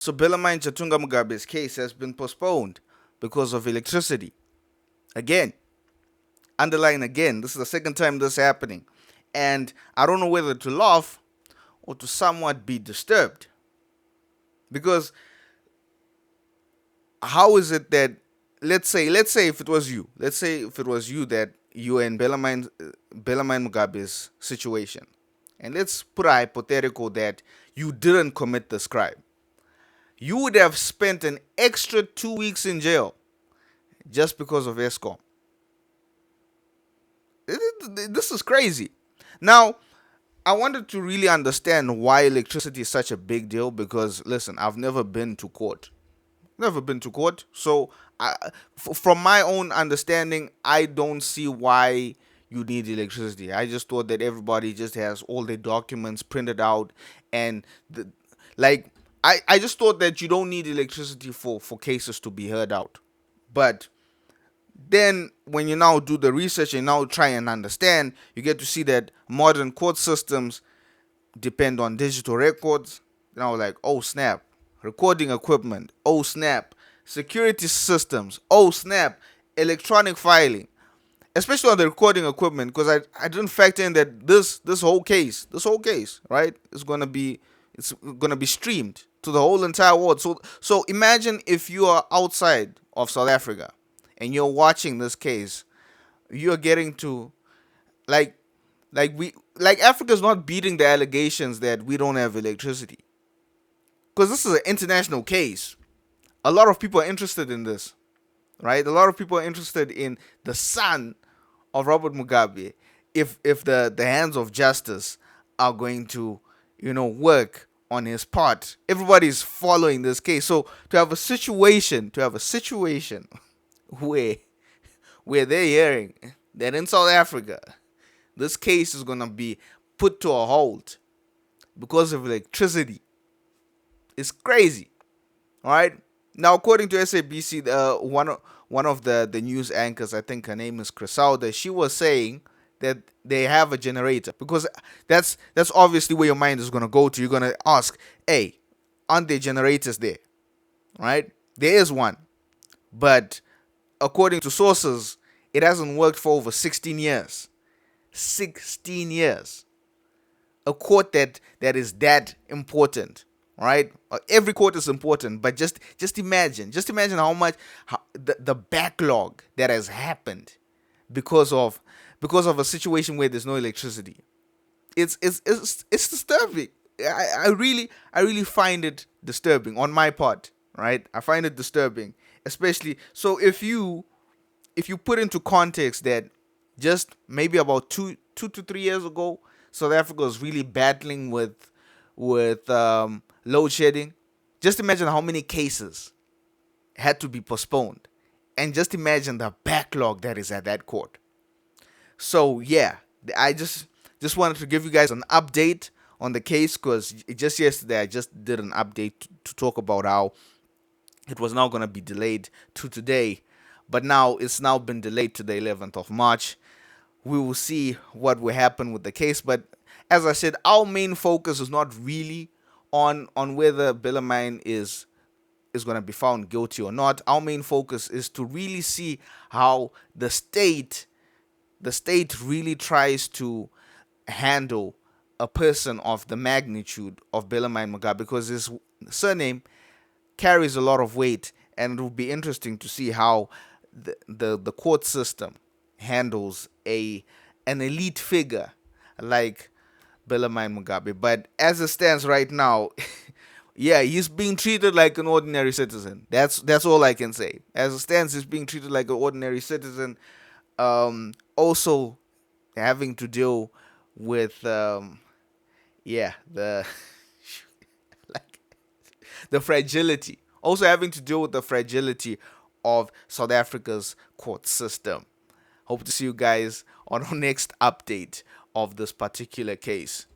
So Bellarmine Chatunga Mugabe's case has been postponed because of electricity. Again, underline again, this is the second time this is happening. And I don't know whether to laugh or to somewhat be disturbed. Because how is it that let's say if it was you, let's say if it was you that you were in Bellarmine Mugabe's situation, and let's put a hypothetical that you didn't commit this crime, you would have spent an extra 2 weeks in jail just because of ESCOM. This is crazy. Now, I wanted to really understand why electricity is such a big deal because, listen, I've never been to court. Never been to court. So, from my own understanding, I don't see why you need electricity. I just thought that everybody just has all their documents printed out and like I just thought that you don't need electricity for cases to be heard out. But then when you now do the research and now try and understand, you get to see that modern court systems depend on digital records. Now, like, oh snap, recording equipment, oh snap, security systems, oh snap, electronic filing, especially on the recording equipment, because I didn't factor in that this whole case, right, is gonna be it's gonna be streamed to the whole entire world. So imagine if you are outside of South Africa and you're watching this case, you're getting to like Africa's not beating the allegations that we don't have electricity because this is an international case. A lot of people are interested in this, right? A lot of people are interested in the son of Robert Mugabe. If the hands of justice are going to work on his part, everybody's following this case. So to have a situation where they're hearing that in South Africa this case is gonna be put to a halt because of electricity, it's crazy. All right. Now, according to SABC, one of the news anchors, I think her name is Crisalda, she was saying that they have a generator because that's obviously where your mind is gonna go to. You're gonna ask, "Hey, aren't there generators there?" Right? There is one, but according to sources, it hasn't worked for over 16 years. 16 years. A court that is that important, right? Every court is important, but just imagine the backlog that has happened because of a situation where there's no electricity. It's disturbing. I really find it disturbing on my part, right? I find it disturbing, especially so if you put into context that just maybe about two to 3 years ago, South Africa was really battling with load shedding. Just imagine how many cases had to be postponed, and just imagine the backlog that is at that court. So yeah, I just wanted to give you guys an update on the case because just yesterday I just did an update to talk about how it was now going to be delayed to today, but now it's now been delayed to the 11th of March. We will see what will happen with the case, but as I said, our main focus is not really on whether Bellarmine is going to be found guilty or not. Our main focus is to really see how the state really tries to handle a person of the magnitude of Bellarmine Mugabe because his surname carries a lot of weight, and it will be interesting to see how the court system handles an elite figure like Bellarmine Mugabe. But as it stands right now, yeah, he's being treated like an ordinary citizen. That's all I can say. As it stands, he's being treated like an ordinary citizen. Also having to deal with yeah, like the fragility. Also having to deal with the fragility of South Africa's court system. Hope to see you guys on our next update of this particular case.